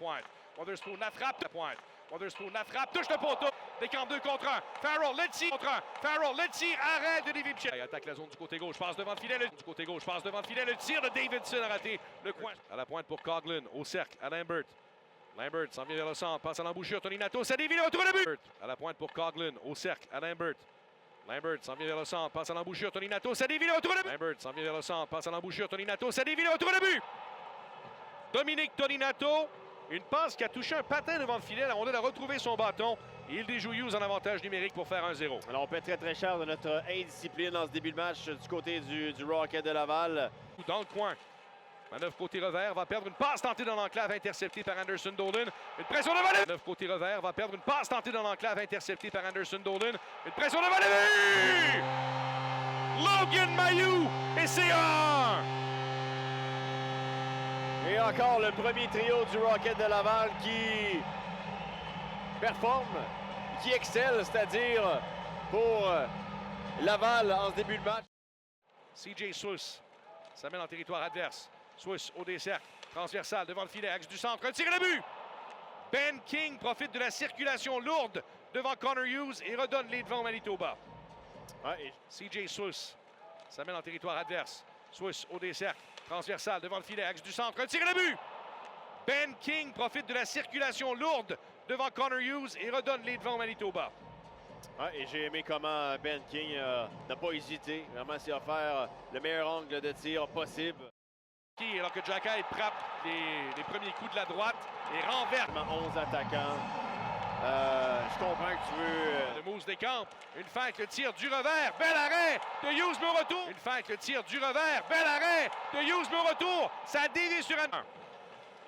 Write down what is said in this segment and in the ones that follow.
pointe. Wotherspoon, la frappe, la pointe. Wotherspoon, la frappe, touche le poteau. Décampe 2 contre 1. Farrell, le tir contre 1. Farrell, le tir, arrêt de David. Il attaque la zone du côté gauche, passe devant le filet. Du côté gauche, passe devant le filet. Le tir de Davidson a raté le coin. À la pointe pour Coughlin, au cercle, à Lambert. Lambert s'en vient vers le centre, passe à l'embouchure. Toninato, ça dévie, le retour de but. À la pointe pour Coughlin, au cercle, à Lambert. Lambert s'en vient vers le centre, passe à l'embouchure. Toninato, ça dévie, le retour de but. Lambert s'en vient vers le centre, passe à l'embouchure. Toninato, ça dévie, le retour de but. Dominique Toninato, une passe qui a touché un patin devant le filet. La rondelle a retrouvé son bâton. Et il déjoue Hughes en avantage numérique pour faire 1-0. Alors, on paie très, très cher de notre indiscipline dans ce début de match du côté du Rocket de Laval. Dans le coin. Manœuvre côté revers, va perdre une passe tentée dans l'enclave, interceptée par Anderson Dolan. Une pression devant le but! Manœuvre côté revers, va perdre une passe tentée dans l'enclave, interceptée par Anderson Dolan. Une pression devant le but! Logan Mailloux! Et c'est 1! Et encore le premier trio du Rocket de Laval qui performe, qui excelle, c'est-à-dire pour Laval en ce début de match. CJ Suess s'amène en territoire adverse. Suess au dessert, transversal devant le filet, axe du centre, un tir et le but! Ben King profite de la circulation lourde devant Connor Hughes et redonne les devants au Manitoba. CJ Suess s'amène en territoire adverse. Suess au dessert, transversal devant le filet, axe du centre, un tir et le but! Ben King profite de la circulation lourde devant Connor Hughes et redonne les devants au Manitoba. Et j'ai aimé comment Ben King n'a pas hésité. Vraiment s'est offert le meilleur angle de tir possible. Alors que Jacky frappe les premiers coups de la droite et renverse. 11 attaquants. Je comprends que tu veux... Le Moose décampe. Une feinte, le tir du revers. Bel arrêt de Hughes, mais au retour. Une feinte, le tir du revers. Bel arrêt de Hughes, mais au retour. Ça dévie sur un...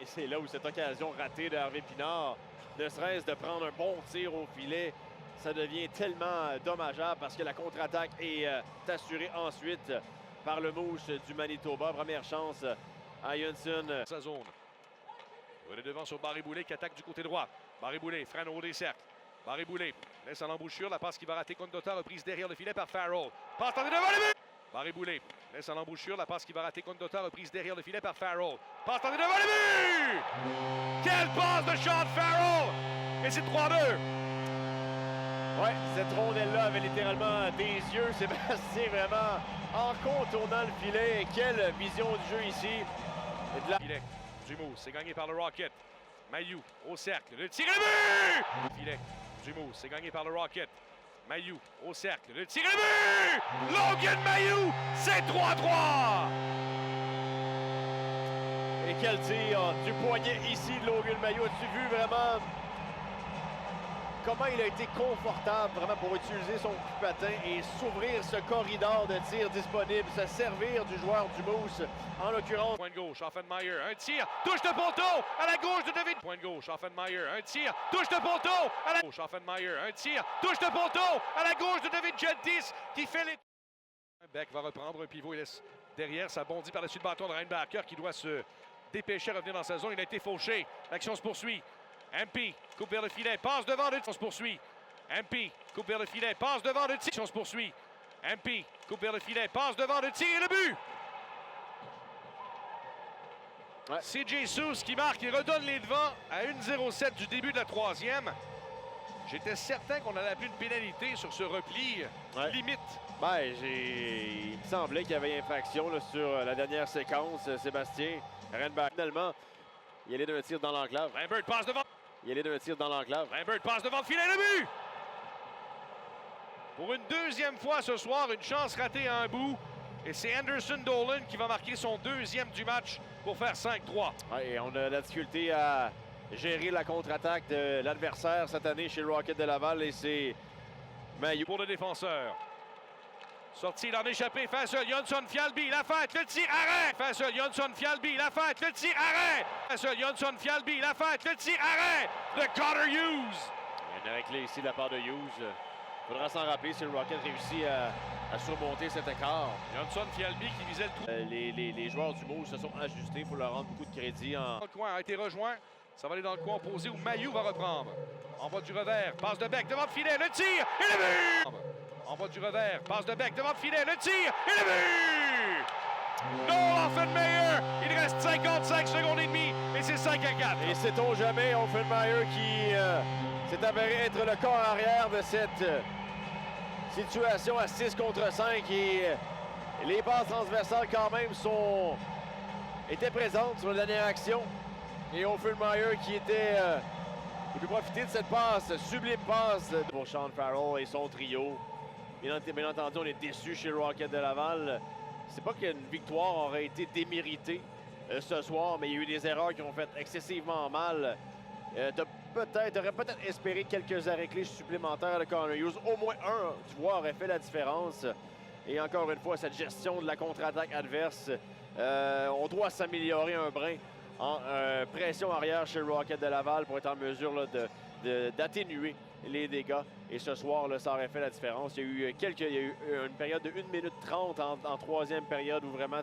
Et c'est là où cette occasion ratée de Harvey Pinard, ne serait-ce de prendre un bon tir au filet, ça devient tellement dommageable parce que la contre-attaque est assurée ensuite par le Moose du Manitoba. Première chance à Johnson. Sa zone. Il est devant sur Barré-Boulet qui attaque du côté droit. Barré-Boulet freine au haut des cercles. Barré-Boulet laisse à l'embouchure. La passe qui va rater Condotta, reprise derrière le filet par Farrell. Passe tentée devant le but! Barré-Boulet laisse à l'embouchure. La passe qui va rater Condotta, reprise derrière le filet par Farrell. Passe tentée devant le but! Quelle passe de Sean Farrell! Et c'est 3-2! Ouais, cette rondelle-là avait littéralement des yeux. Sébastien vraiment en contournant le filet. Et quelle vision du jeu ici. Et de la... Filet du Moose, c'est gagné par le Rocket. Mailloux au cercle, le tir et le but! Filet du Moose, c'est gagné par le Rocket. Mailloux au cercle, le tir et le but! Logan Mailloux, c'est 3-3! Et quel tir du poignet ici de Logan Mailloux. As-tu vu vraiment comment il a été confortable vraiment pour utiliser son coup de patin et s'ouvrir ce corridor de tir disponible, se servir du joueur du Moose, en l'occurrence. Point de gauche, Offenmeyer, un tir, touche de poteau, à la gauche de David. Point de gauche, Offenmeyer, un tir, touche de poteau, à la gauche, Offenmeyer, un tir, touche de poteau, à la gauche de David Gentis, qui fait les... Beck va reprendre un pivot, il laisse derrière, ça bondit par-dessus le bâton de Reinbacker qui doit se dépêcher à revenir dans sa zone, il a été fauché, l'action se poursuit. MP coupe vers le filet, passe devant le tir, on se poursuit. MP coupe vers le filet, passe devant le tir, on se poursuit. MP coupe vers le filet, passe devant le tir et le but! Ouais. CJ Suess qui marque et redonne les devants à 1-0-7 du début de la troisième. J'étais certain qu'on allait appeler une pénalité sur ce repli limite. Il me semblait qu'il y avait infraction là, sur la dernière séquence, Sébastien. Renberg, finalement, il allait d'un tir dans l'enclave. Lambert passe devant. Il allait d'un tir dans l'enclave. Lambert passe devant le filet, le but! Pour une deuxième fois ce soir, une chance ratée à un bout. Et c'est Anderson Dolan qui va marquer son deuxième du match pour faire 5-3. Et on a la difficulté à gérer la contre-attaque de l'adversaire cette année chez le Rocket de Laval. Et c'est Mailloux pour le défenseur. Sorti, il en échappé face à Johnson Fialbi, la fête, le tir, arrêt! Face à Johnson Fialbi, la fête, le tir, arrêt! Face à Johnson Fialbi, la fête, le tir, arrêt! De Connor Hughes! Il y a une arrêt clé ici de la part de Hughes. Il faudra s'en rappeler si le Rocket réussit à surmonter cet écart. Johnson Fialbi qui visait le trou. Les joueurs du Moose se sont ajustés pour leur rendre beaucoup de crédit. Dans le coin, a été rejoint. Ça va aller dans le coin opposé où Mailloux va reprendre. Envoi du revers, passe de Beck devant le filet, le tir et le but! Envoi du revers, passe de Beck devant le filet, le tir et le but! Non, Offenmeyer! Il reste 55 secondes et demie et c'est 5 5-4. Et sait-on jamais, Offenmeyer qui s'est avéré être le corps arrière de cette situation à 6 contre 5 et les passes transversales quand même étaient présentes sur la dernière action. Et Offenmeyer qui était il peut profiter de cette passe, sublime passe pour Sean Farrell et son trio. Bien entendu, on est déçus chez le Rocket de Laval. C'est pas qu'une victoire aurait été déméritée ce soir, mais il y a eu des erreurs qui ont fait excessivement mal. T'aurais peut-être espéré quelques arrêts clés supplémentaires de Connor Hughes. Au moins un, tu vois, aurait fait la différence. Et encore une fois, cette gestion de la contre-attaque adverse, on doit s'améliorer un brin en pression arrière chez le Rocket de Laval pour être en mesure là, d'atténuer les dégâts. Et ce soir, là, ça aurait fait la différence. Il y a eu une période de 1 minute 30 en troisième période où vraiment